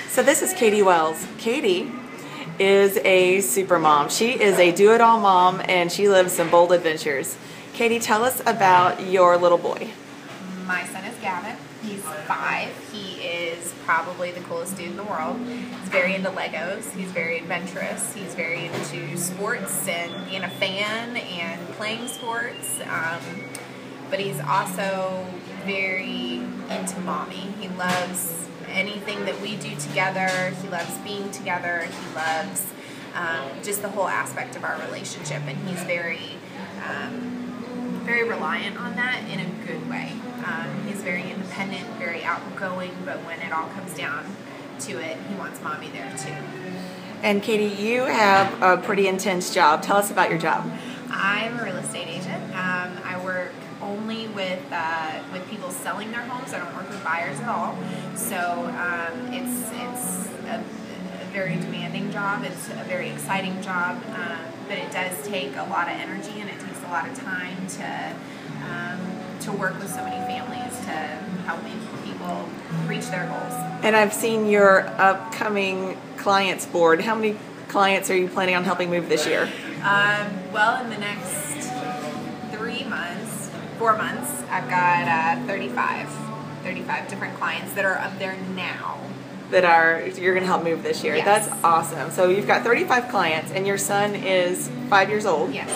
So this is Katie Wells. Katie is a super mom. She is a do-it-all mom and she lives some bold adventures. Katie, tell us about your little boy. My son is Gavin. He's 5. He is probably the coolest dude in the world. He's very into Legos. He's very adventurous. He's very into sports and being a fan and playing sports. But he's also very into mommy. He loves anything that we do together. He loves being together. He loves just the whole aspect of our relationship, and he's very reliant on that in a good way. He's very independent, very outgoing, but when it all comes down to it, he wants mommy there too. And Katie, you have a pretty intense job. Tell us about your job. I'm a real estate agent. I work only with people selling their homes. I don't work with buyers at all. So it's a very demanding job. It's a very exciting job, but it does take a lot of energy and it takes a lot of time to work with so many families to help people reach their goals. And I've seen your upcoming clients board. How many clients are you planning on helping move this year? Well, in the next 4 months, I've got 35 different clients that are up there now. You're going to help move this year. Yes. That's awesome. So you've got 35 clients and your son is 5 years old. Yes.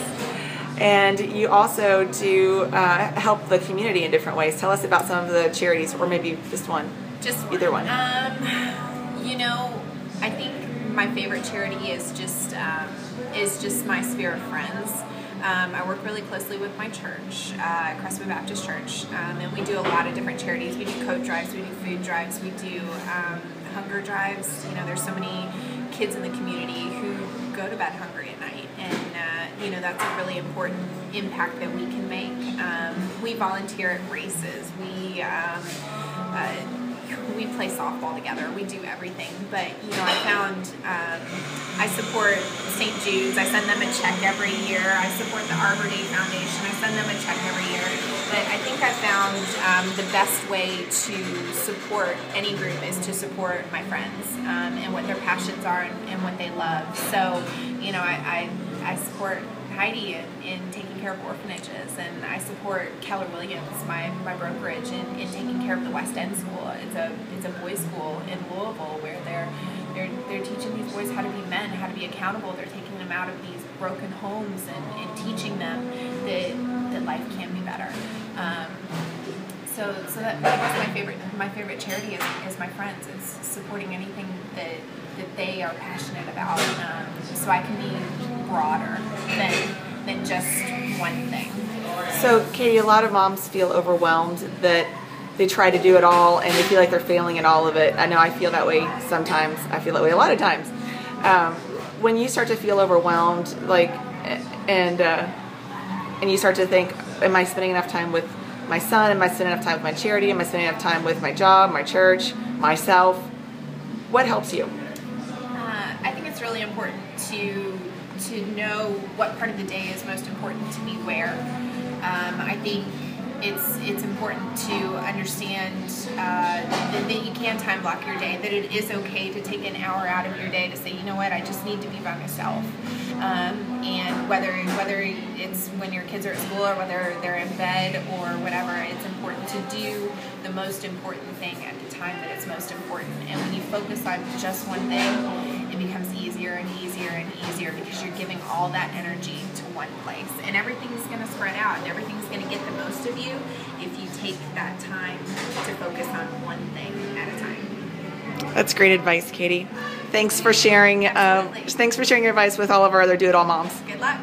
And you also do help the community in different ways. Tell us about some of the charities, or maybe just one. Either one. I think my favorite charity is just my Sphere of Friends. I work really closely with my church, Crestwood Baptist Church, and we do a lot of different charities. We do coat drives, we do food drives, we do hunger drives. There's so many kids in the community who go to bed hungry at night, and that's a really important impact that we can make. We volunteer at races. We play softball together. We do everything. But, I found I support St. Jude's. I send them a check every year. I support the Arbor Day Foundation. I send them a check every year. But I think I found the best way to support any group is to support my friends and what their passions are and what they love. So, I support Heidi in taking care of orphanages, and I support Keller Williams, my brokerage, in taking care of the West End School. It's a boys' school in Louisville where they're teaching these boys how to be men, how to be accountable. They're taking them out of these broken homes and teaching them that life can be better. So that's my favorite charity is my friends. It's supporting anything that they are passionate about, so I can be broader than just one thing. So Katie, a lot of moms feel overwhelmed that they try to do it all and they feel like they're failing at all of it. I know I feel that way sometimes. I feel that way a lot of times. When you start to feel overwhelmed, and you start to think, am I spending enough time with my son? Am I spending enough time with my charity? Am I spending enough time with my job, my church, myself? What helps you? I think it's really important to know what part of the day is most important to be where. I think it's important to understand that you can time block your day, that it is okay to take an hour out of your day to say, you know what, I just need to be by myself. And whether it's when your kids are at school or whether they're in bed or whatever, it's important to do the most important thing at the time that it's most important. And when you focus on just one thing, it becomes easier and easier and easier because you're giving all that energy to one place. And everything's going to spread out and everything's going to get the most of you if you take that time to focus on one thing at a time. That's great advice, Katie. Thanks for sharing. Absolutely. Thanks for sharing your advice with all of our other do-it-all moms. Good luck.